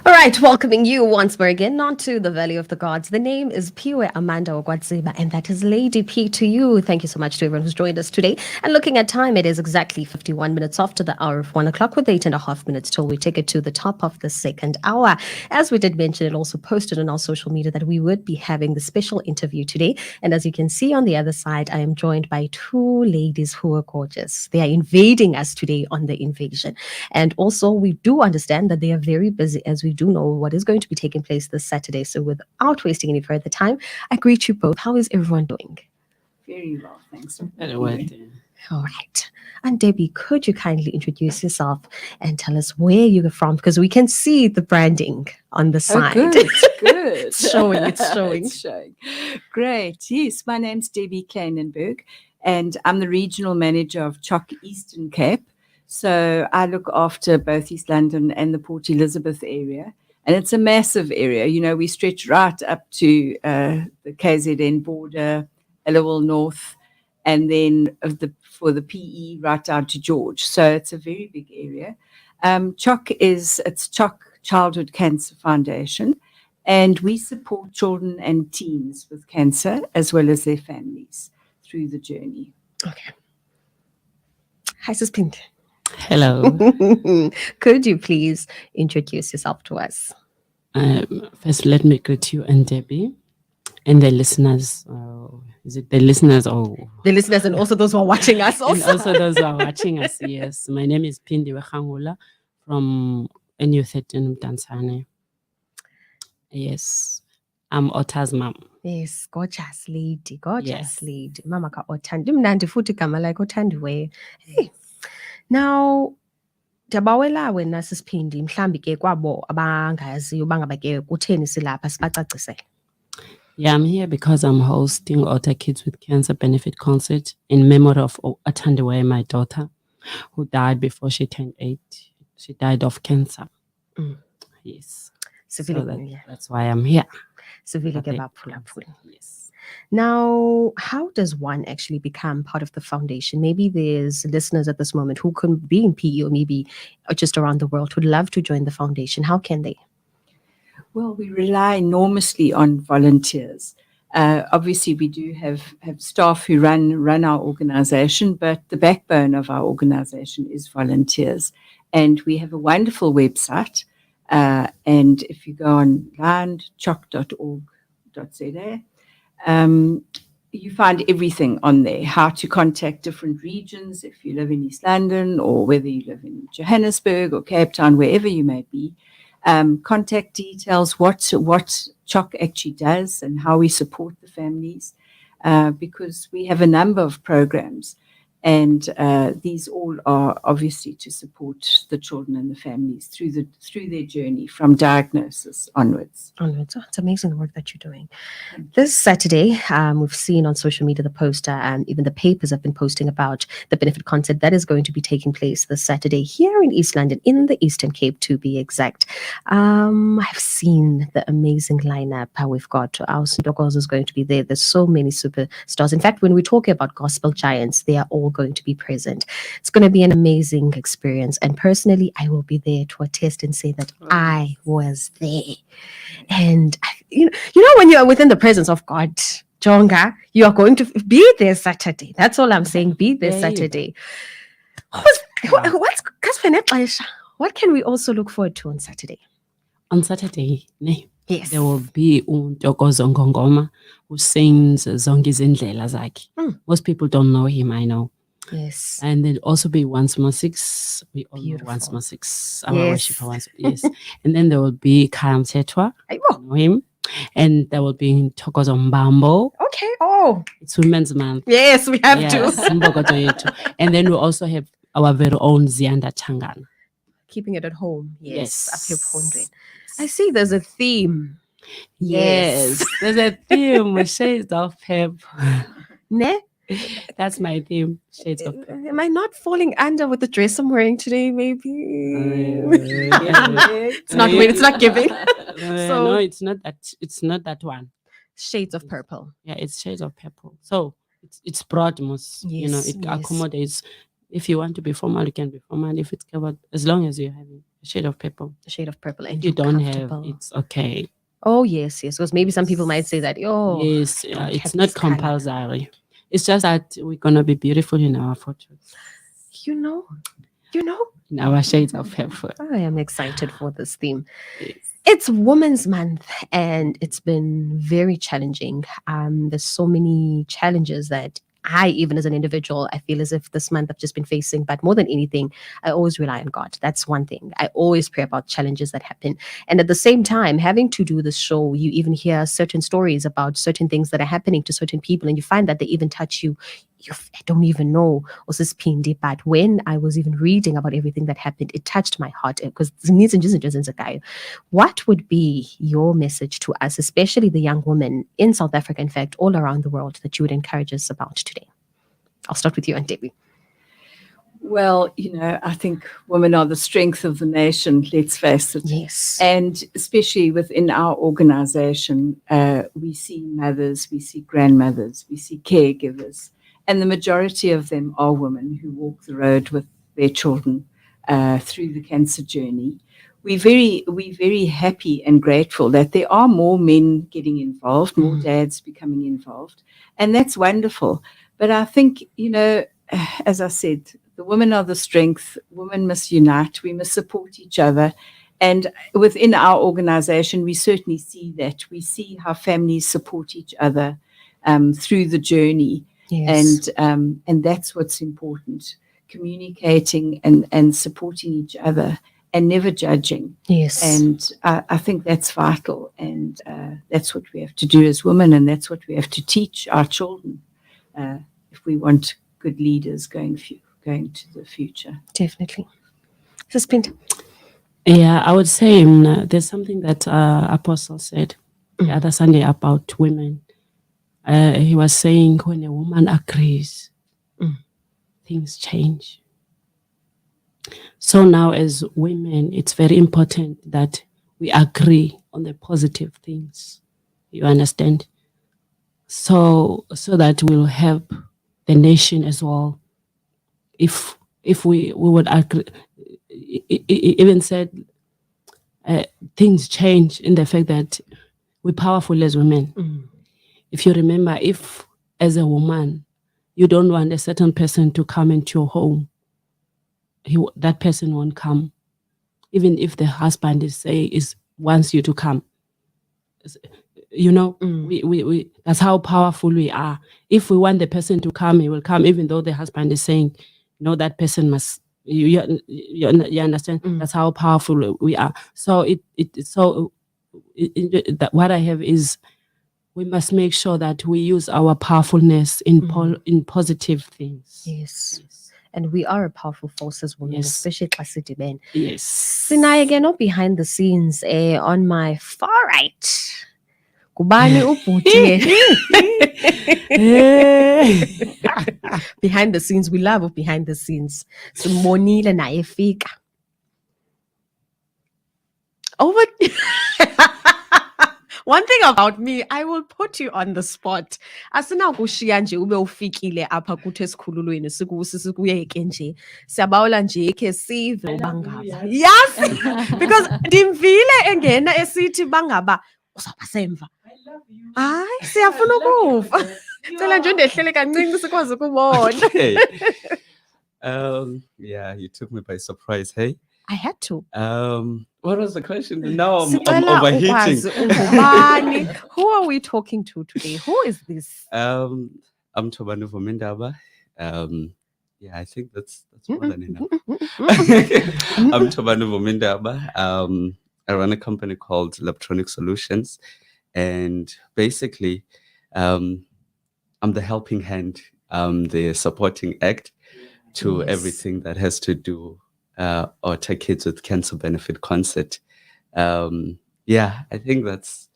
All right, welcoming you once more again, not to the Valley of the Gods. The name is Piwe Amanda Ogwadziba, and that is Lady P to you. Thank you so much to everyone who's joined us today. And looking at time, it is exactly 51 minutes after the hour of 1 o'clock, with 8.5 minutes till we take it to the top of the second hour. As we did mention, it also posted on our social media that we would be having the special interview today. And as you can see on the other side, I am joined by two ladies who are gorgeous. They are invading us today on the invasion. And also, we do understand that they are very busy, as we do know what is going to be taking place this Saturday. So without wasting any further time, I greet you both. How is everyone doing? Very well, thanks. Very well. All right. And Debbie, could you kindly introduce yourself and tell us where you're from? Because we can see the branding on the side. Oh, good, good. It's showing. It's showing. Great. Yes, my name's Debbie KLEINENBERG, and I'm the regional manager of CHOC Eastern Cape. So I look after both East London and the Port Elizabeth area. And it's a massive area. You know, we stretch right up to the KZN border, Illawil North, and then for the PE right down to George. So it's a very big area. CHOC it's CHOC Childhood Cancer Foundation, and we support children and teens with cancer as well as their families through the journey. Okay. Hi, Sis Pink. Hello. Could you please introduce yourself to us? First, let me greet you and Debbie and the listeners. Is it the listeners? Oh, the listeners, and also those who are watching us. And also those who are watching us. Yes, my name is PHINDIWE RANGULA from NU13 Tanzania. Yes, I'm OTHA's mom. Yes, gorgeous lady, lady. Mama ka Othandi. Mnandi futhi igama like OTHANDIWEYO. Hey. Now, ndiyabawela wena sisiphindi mhlambi ke kwabo abangaziyo bangaba ke kutheni silapha sibacacisele. Yeah, I'm here because I'm hosting OTHA Kids with Cancer Benefit Concert in memory of OTHANDIWEYO, my daughter, who died before she turned 8. She died of cancer. Yes. So that's why I'm here. Yes. Now, how does one actually become part of the foundation? Maybe there's listeners at this moment who could be in PE or maybe just around the world who'd love to join the foundation. How can they? Well, we rely enormously on volunteers. Obviously, we do have staff who run our organization, but the backbone of our organization is volunteers. And we have a wonderful website. And if you go online, choc.org.za, you find everything on there, how to contact different regions if you live in East London or whether you live in Johannesburg or Cape Town, wherever you may be. Contact details, what CHOC actually does and how we support the families, because we have a number of programs. And these all are obviously to support the children and the families through their journey from diagnosis onwards. Oh, it's amazing the work that you're doing. This Saturday, we've seen on social media the poster, and even the papers have been posting about the benefit concert that is going to be taking place this Saturday here in East London, in the Eastern Cape to be exact. I've seen the amazing lineup. We've got our Ndogos is going to be there. There's so many superstars. In fact, when we talk about gospel giants, they are all going to be present. It's going to be an amazing experience, and personally I will be there to attest and say that I was there. And you know when you are within the presence of God, Jonga, you are going to be there Saturday. That's all I'm saying. Be there Saturday. What can we also look forward to on Saturday? On Saturday, yes, there will be uNtokozo Ngongoma who sings Zonke Izindlela Zakhe. Most people don't know him, I know. Yes. And then also be 1more6. We all know 1more6. Our worshiper once. Yes. And then there will be Kaya Mthethwa. I know him. And there will be Thokozo Mbambo. Okay. Oh. It's Women's Month. Yes, we have to. And then we also have our very own Zianda Changana. Keeping it at home. Yes. I see there's a theme. Yes. There's a theme. Shades of Pep. Ne? That's my theme. Shades of Pep. Am I not falling under with the dress I'm wearing today? Maybe it's not giving. No, it's not that. It's not that one. Shades of purple. Yeah, it's shades of purple. So it's broad, most. It accommodates. If you want to be formal, you can be formal. If it's covered, as long as you're having shade of purple. A shade of purple, and If you you're don't have, comfortable. it's okay. Oh yes, yes. Because maybe some people might say that, oh, Yes, don't have it's not this colour. compulsory. It's just that we're gonna be beautiful in our photos, You know. in our shades of purple. I am excited for this theme. Yes. It's Women's Month, and it's been very challenging. There's so many challenges that I, even as an individual, I feel as if this month I've just been facing. But more than anything, I always rely on God. That's one thing. I always pray about challenges that happen. And at the same time, having to do this show, you even hear certain stories about certain things that are happening to certain people, and you find that they even touch you. I don't even know what's this Phindi, but when I was even reading about everything that happened, it touched my heart because what would be your message to us, especially the young women in South Africa, in fact, all around the world, that you would encourage us about today? I'll start with you, Aunt Debbie. Well, I think women are the strength of the nation, let's face it. Yes. And especially within our organization, we see mothers, we see grandmothers, we see caregivers, and the majority of them are women who walk the road with their children through the cancer journey. We're very happy and grateful that there are more men getting involved, more dads becoming involved, and that's wonderful. But I think, as I said, the women are the strength. Women must unite. We must support each other. And within our organization, we certainly see that. We see how families support each other through the journey. Yes. And that's what's important, communicating and supporting each other and never judging. Yes. And I think that's vital. And that's what we have to do as women, and that's what we have to teach our children if we want good leaders going to the future. Definitely. Suspend. Yeah, I would say there's something that Apostle said the other Sunday about women. He was saying when a woman agrees, things change. So now as women, it's very important that we agree on the positive things. You understand? So that we'll help the nation as well. If we would agree, even said things change in the fact that we're powerful as women. If you remember, if as a woman, you don't want a certain person to come into your home, that person won't come. Even if the husband wants you to come. We that's how powerful we are. If we want the person to come, he will come, even though the husband is saying, no, that person must. You understand? That's how powerful we are. So what I have is, we must make sure that we use our powerfulness in positive things. Yes. And we are a powerful force as women, Yes. especially City men. Yes. Sinaye again, behind the scenes, on my far right. Kubani ubhuti. Behind the scenes, we love behind the scenes. Simbonile naye efika. One thing about me, I will put you on the spot. Asinakushiya nje ube ufikile apha kuthi esikhululweni sikuyeke nje. Siyabawela nje ke sive bangaba. Yes. Because ndimvile engena esithi bangaba uzawuba semva. Hayi, siyafuna ukuva. Cela nje ndehlele kancinci sikwazi ukubona. Okay. Yeah, you took me by surprise, hey? I had to. What was the question? Now I'm Sicela overheating. ukwazi ungubani. Who are we talking to today? Who is this? I'm Tobani Vomindaba. Yeah, I think that's more than enough. I'm Tobani Vomindaba. I run a company called Electronic Solutions, and basically, I'm the helping hand, the supporting act to everything that has to do OTHA Kids with Cancer Benefit Concert. Yeah, I think that's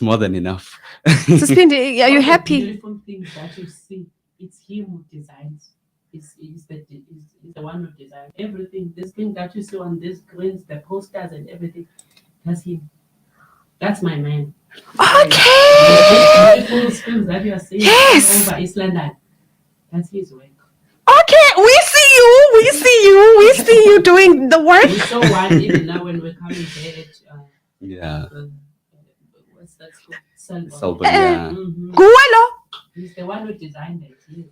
more than enough. Suspindi, are you happy? Beautiful things that you see, it's him who designs. He's the one who designed everything. This thing that you see on these screens, the posters and everything, that's him. That's my man. Okay. Beautiful screens that you are seeing Yes. over East London, that's his work. Okay, we see you. you doing the work? We saw one even now when we're coming there. Yeah. What's that school? Selborne. Selborne, yeah. Guelo. He's the one who designed it. Yes.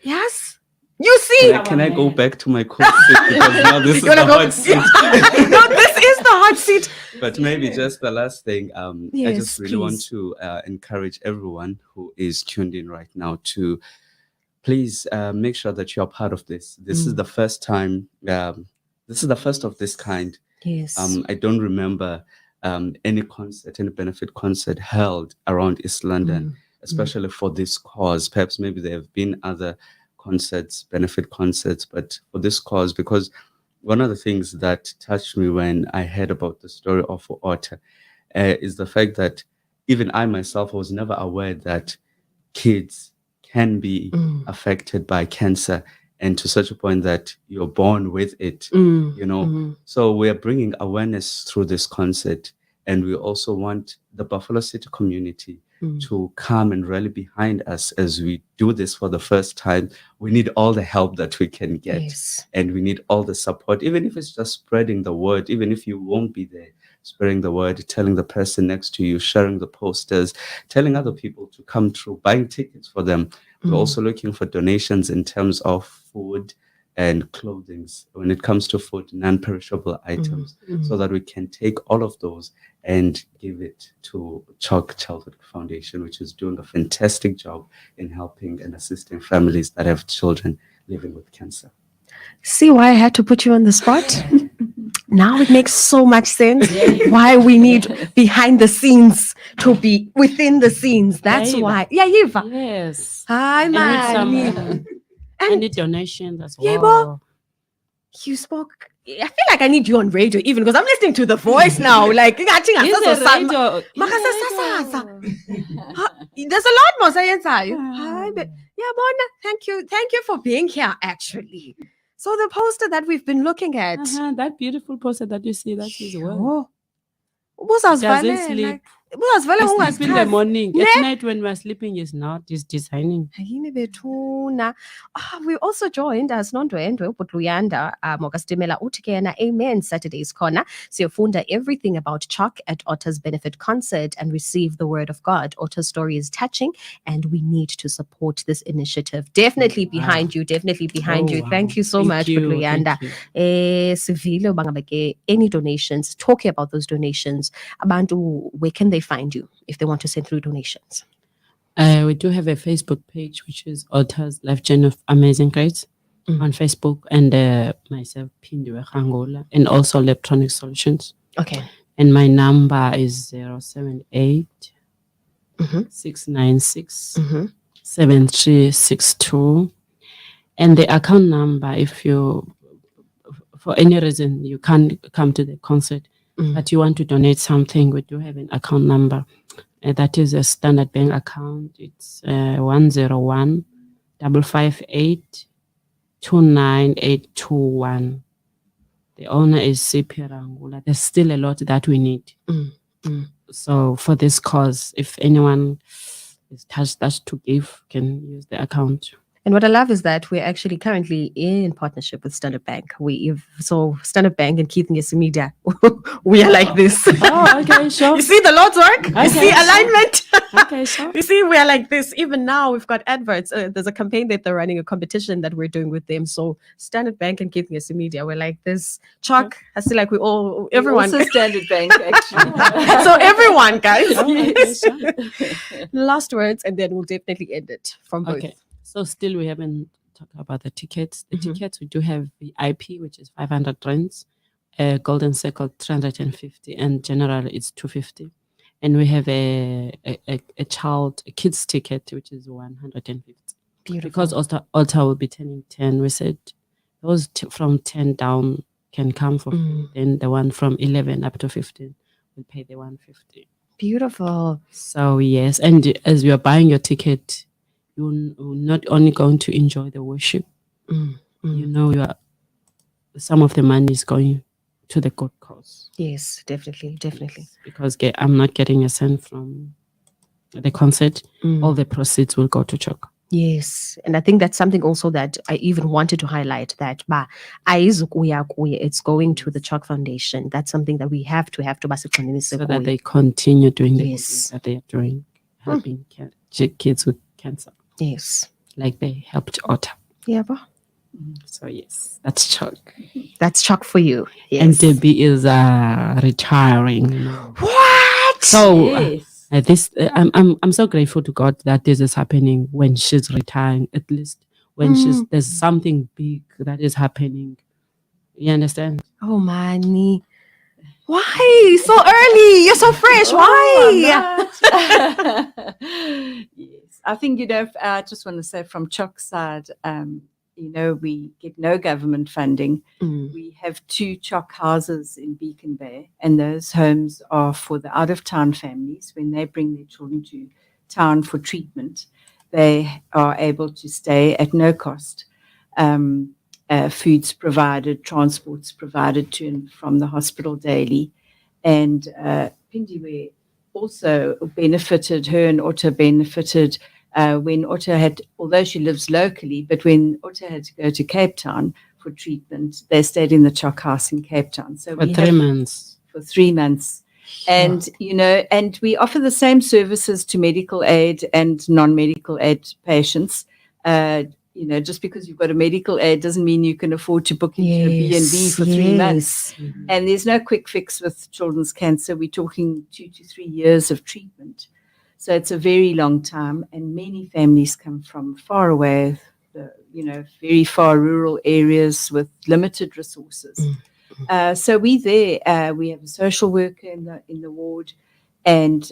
Yes. You see? Can I go back to my cook seat? Because now this is You the wanna hot seat. No, this is the hot seat. But maybe just the last thing, I Yes, just really want please. to encourage everyone who is tuned in right now to please make sure that you're part of this. This is the first time, this is the first of this kind. Yes. I don't remember any benefit concert held around East London, especially for this cause. Perhaps maybe there have been other concerts, benefit concerts, but for this cause, because one of the things that touched me when I heard about the story of OTHA is the fact that even I myself was never aware that kids can be affected by cancer, and to such a point that you're born with it, you know. So we are bringing awareness through this concert, and we also want the Buffalo City community to come and rally behind us as we do this for the first time. We need all the help that we can get, Yes. and we need all the support, even if it's just spreading the word, even if you won't be there, spreading the word, telling the person next to you, sharing the posters, telling other people to come through, buying tickets for them. We're also looking for donations in terms of food and clothing. When it comes to food, non-perishable items, so that we can take all of those and give it to CHOC Childhood Foundation, which is doing a fantastic job in helping and assisting families that have children living with cancer. See why I had to put you on the spot? Now it makes so much sense why we need behind the scenes to be within the scenes. That's Yiva. why. Yeah, Yiva. Yes. Hi, And with man. some any donations as Yeah, well. You spoke. I feel like I need you on radio even because I'm listening to the voice now. Like, Is the radio? there's a lot more saying. Hi, yeah, Mona. Thank you. Thank you for being here, actually. So the poster that we've been looking at. That beautiful poster that you see, that's his work. Oh. Doesn't sleep. He sleeps in the morning. Ne? At night when we're sleeping, he's not. He's designing. Yini bethuna. We also joined as Nondwendwe Butluyanda Mogastimela uthi ke yena Amen Saturdays corner. Siyofunda everything about CHOC at OTHA's benefit concert and receive the word of God. OTHA's story is touching and we need to support this initiative. Definitely behind you. Definitely behind you. wow. Thank you so Thank much, you, Butluyanda. thank you. Sivile bangabeke any donations. Talking about those donations. Abantu, where can they find you if they want to send through donations? We do have a Facebook page, which is OTHA's Life Journey of Amazing Grace on Facebook, and myself, PHINDIWE RANGULA, and also Electronic Solutions. Okay. And my number is 078 696 7362. And the account number, if you, for any reason, you can't come to the concert, but you want to donate something, we do have an account number. That is a Standard Bank account. It's 101 558 29821. The owner is CP Rangula. There's still a lot that we need. So for this cause, if anyone is touched to give, can use the account. And what I love is that we're actually currently in partnership with Standard Bank. So Standard Bank and Keith Media, we are like this. Oh, okay, sure. You see the Lord's work? Okay, You see alignment? Okay, sure. You see, we are like this. Even now, we've got adverts. There's a campaign that they're running, a competition that we're doing with them. So Standard Bank and Keith Media, we're like this. CHOC, I feel like everyone. Also Standard Bank, actually. So everyone, guys. Oh, okay, sure. Last words, and then we'll definitely end it from both. Okay. So still we haven't talked about the tickets. The tickets, we do have VIP, which is 500 rands, Golden Circle 350, and general it's 250. And we have a kids ticket, which is 150. Beautiful. Because OTHA will be turning 10, we said those from 10 down can come for free. Then the one from 11 up to 15 will pay the 150. Beautiful. So yes, and as you are buying your ticket, you're not only going to enjoy the worship, you know, some of the money is going to the good cause. Yes, definitely. Yes, because I'm not getting a cent from the concert. All the proceeds will go to CHOC. Yes, and I think that's something also that I even wanted to highlight, that it's going to the CHOC Foundation. That's something that we have to so that they continue doing the good Yes. things that they are doing, helping kids with cancer, Yes. like they helped OTHA. Yeah, So yes, that's CHOC. that's CHOC for you. Yes. And Debbie is retiring. You know. What? So Yes. I'm so grateful to God that this is happening when she's retiring. At least when there's something big that is happening. You understand? Oh, Mani. Why so early? You're so fresh. Why? Yes, I think, I just want to say from CHOC's side, we get no government funding. We have 2 CHOC houses in Beacon Bay, and those homes are for the out-of-town families. When they bring their children to town for treatment, they are able to stay at no cost. Food's provided, transport's provided to and from the hospital daily. And PHINDIWE also benefited, her and OTHA benefited when OTHA had, although she lives locally, but when OTHA had to go to Cape Town for treatment, they stayed in the CHOC house in Cape Town. So For 3 months. For 3 months. And, and we offer the same services to medical aid and non-medical aid patients. Just because you've got a medical aid doesn't mean you can afford to book into a B&B for 3 months. And there's no quick fix with children's cancer. We're talking 2 to 3 years of treatment. So it's a very long time, and many families come from far away, very far rural areas with limited resources. So we there. We have a social worker in the ward, and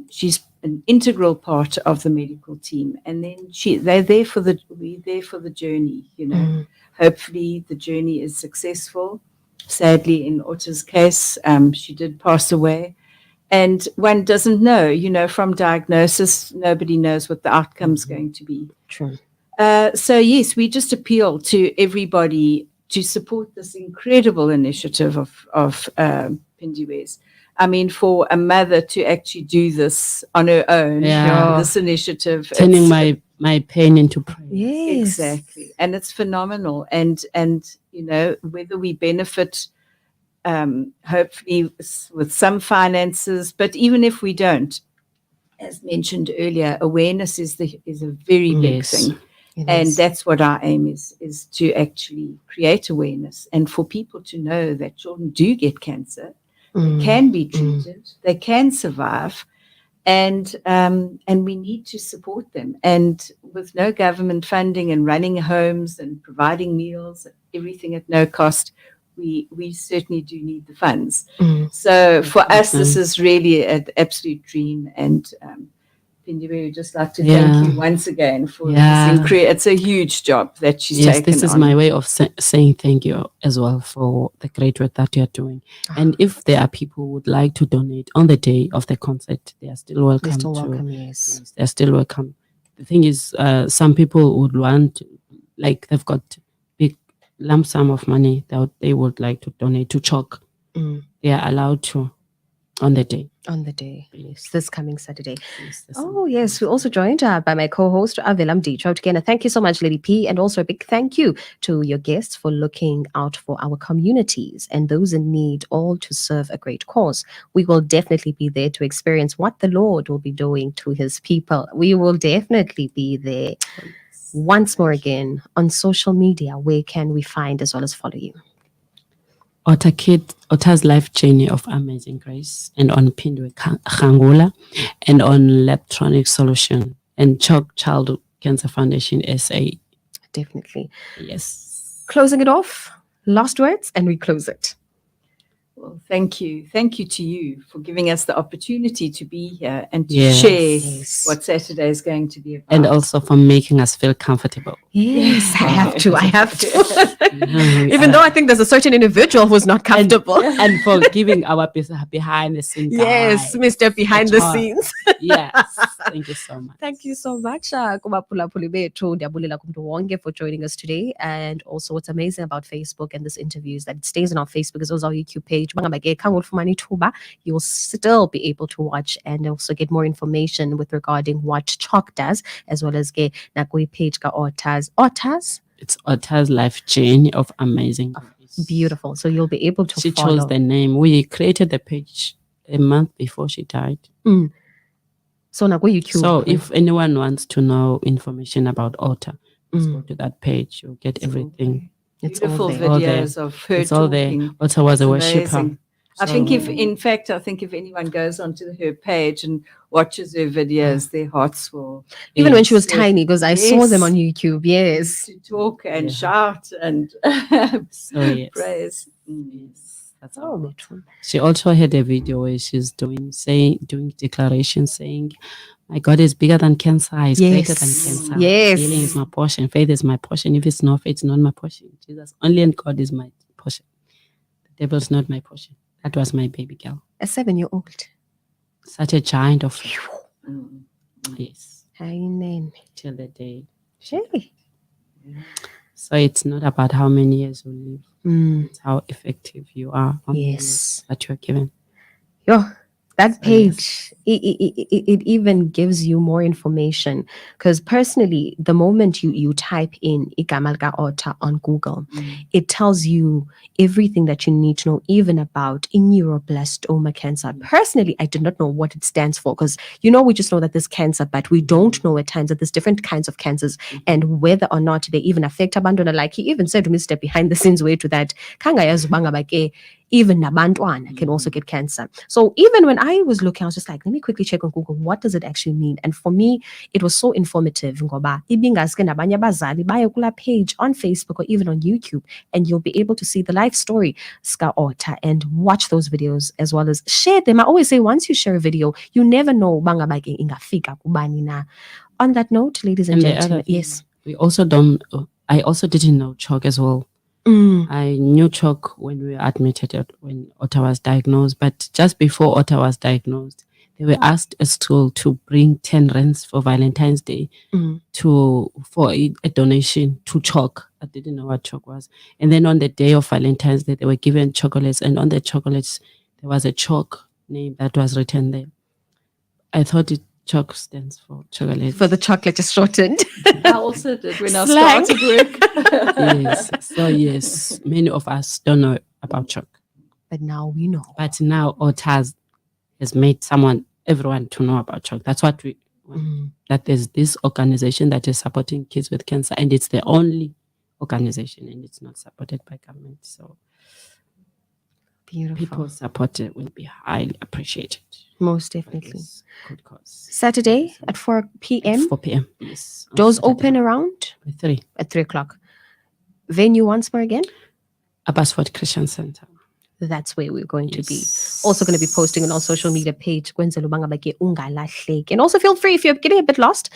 she's an integral part of the medical team. And then we're there for the journey. Hopefully the journey is successful. Sadly, in OTHA's case, she did pass away. And one doesn't know, from diagnosis, nobody knows what the outcome's going to be. True. So yes, we just appeal to everybody to support this incredible initiative of PHINDIWE's. I mean, for a mother to actually do this on her own, this initiative. Turning my pain into praise. Yes. Exactly. And it's phenomenal. And whether we benefit hopefully with some finances, but even if we don't, as mentioned earlier, awareness is a very big thing. And that's what our aim is to actually create awareness and for people to know that children do get cancer, they can be treated, they can survive, and we need to support them. And with no government funding and running homes and providing meals, everything at no cost, we certainly do need the funds. So for us, this is really an absolute dream. And PHINDIWE, we'd just like to thank you once again for this. It's a huge job that she's taken on. Yes, this is my way of saying thank you as well for the great work that you're doing. And if there are people who would like to donate on the day of the concert, they are still welcome. They're still welcome, yes. They're still welcome. The thing is, some people would want, like they've got big lump sum of money that they would like to donate to CHOC. They are allowed to on the day. On the day, yes, this coming Saturday. Yes, we're also joined by my co-host, Avelam Dicho. Again, thank you so much, Lady P, and also a big thank you to your guests for looking out for our communities and those in need, all to serve a great cause. We will definitely be there to experience what the Lord will be doing to his people. We will definitely be there. Once more again, on social media, where can we find as well as follow you? OTHA's Life Journey of Amazing Grace, and on PHINDIWE RANGULA, and on Electronic Solution, and CHOC Child Cancer Foundation SA. Definitely. Yes. Closing it off, last words, and we close it. Well, thank you. Thank you to you for giving us the opportunity to be here and to share what Saturday is going to be about. And also for making us feel comfortable. Yes, I have to. I have to. No, Even though I think there's a certain individual who's not comfortable. and for giving our behind the scenes. Yes, guy. Mr. Behind the At all. scenes. Yes, thank you so much. Thank you so much, kubaphulaphuli bethu. Ndiyabulela kumntu wonke for joining us today. And also, what's amazing about Facebook and this interview is that it stays on our Facebook as well as our YouTube page. Bangaba ke khange ulifumane ithuba, you'll still be able to watch and also get more information with regarding what CHOC does, as well as ke nakui page ka OTHA's. OTHA's? It's OTHA's life journey of amazing grace. Beautiful. So you'll be able to She follow. chose the name. We created the page a month before she died. So nakui YouTube. So if anyone wants to know information about OTHA, just go to that page. You'll get everything. It's all Beautiful there. All there. videos of her It's all there. talking. OTHA was a It's worshipper. amazing. I So- think if anyone goes onto her page and watches her videos, their hearts will Even when she was Yes. tiny, because I saw them Yes. on YouTube. Yes. to talk and Yeah. shout and So yes. praise. Yes, that's Oh, all. Metro. She also had a video where she's doing declarations saying, "My God is bigger than cancer. He's greater than Yes. cancer. Yes. Healing is my portion. Faith is my portion. If it's not faith, it's not my portion. Jesus only and God is my portion. The devil's not my portion." That was my baby girl. A 7-year-old. Such a giant of Mm. yes, Amen. till the day. Hey. So it's not about how many years you live. Mm. It's how effective you are on the Yes. years that you're given. Yo, that So, page, it even gives you more information. Because personally, the moment you type in igama lika OTHA on Google, it tells you everything that you need to know, even about neuroblastoma cancer. Personally, I did not know what it stands for, because we just know that there's cancer, but we don't know at times that there's different kinds of cancers and whether or not they even affect abantwana. Like he even said to me, step behind the scenes way to that. Kangayazi ubanga bake, even nabantwana can also get cancer. So even when I was looking, I was just like, let me quickly check on Google, what does it actually mean? And for me, it was so informative. Ngoba ibingaske nabanye abazali baye kula page on Facebook or even on YouTube, and you'll be able to see the life story ska OTHA and watch those videos as well as share them. I always say, once you share a video, you never know banga bake ingafika kubani na. On that note, ladies and And the gentlemen, other thing, yes. we also don't. I also didn't know CHOC as well. I knew CHOC when we were admitted, when OTHA was diagnosed. But just before OTHA was diagnosed, they were asked a school to bring 10 rands for Valentine's Day for a donation to CHOC. I didn't know what CHOC was. And then on the day of Valentine's Day, they were given chocolates. And on the chocolates, there was a CHOC name that was written there. I thought CHOC stands for chocolate. For the chocolate, just shortened. I also did when I Slang. started work. Yes. So yes, many of us don't know about CHOC. But now we know. But now OTHA has made everyone to know about CHOC. That's what we want. That there's this organization that is supporting kids with cancer, and it's the only organization, and it's not supported by government. So Beautiful. people support it will be highly appreciated. Most for definitely. this good cause. Saturday at 4 p.m. 4 p.m. Yes. on Doors Saturday. open around At 3. at 3 o'clock. Venue once more again. Abbotsford Christian Center. That's where we're going to be. Yes. Also going to be posting on our social media page. Kwenzela ubanga bake ungalahleki. And also feel free, if you're getting a bit lost,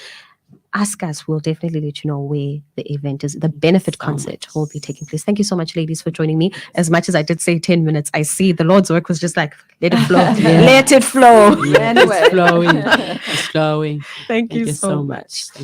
ask us. We'll definitely let you know where the event is. The benefit so concert much. will be taking place. Thank you so much, ladies, for joining me. As much as I did say 10 minutes, I see the Lord's work was just like, let it flow. Yeah. Let it flow. Anyway. It's flowing. It's flowing. Thank Thank you so much.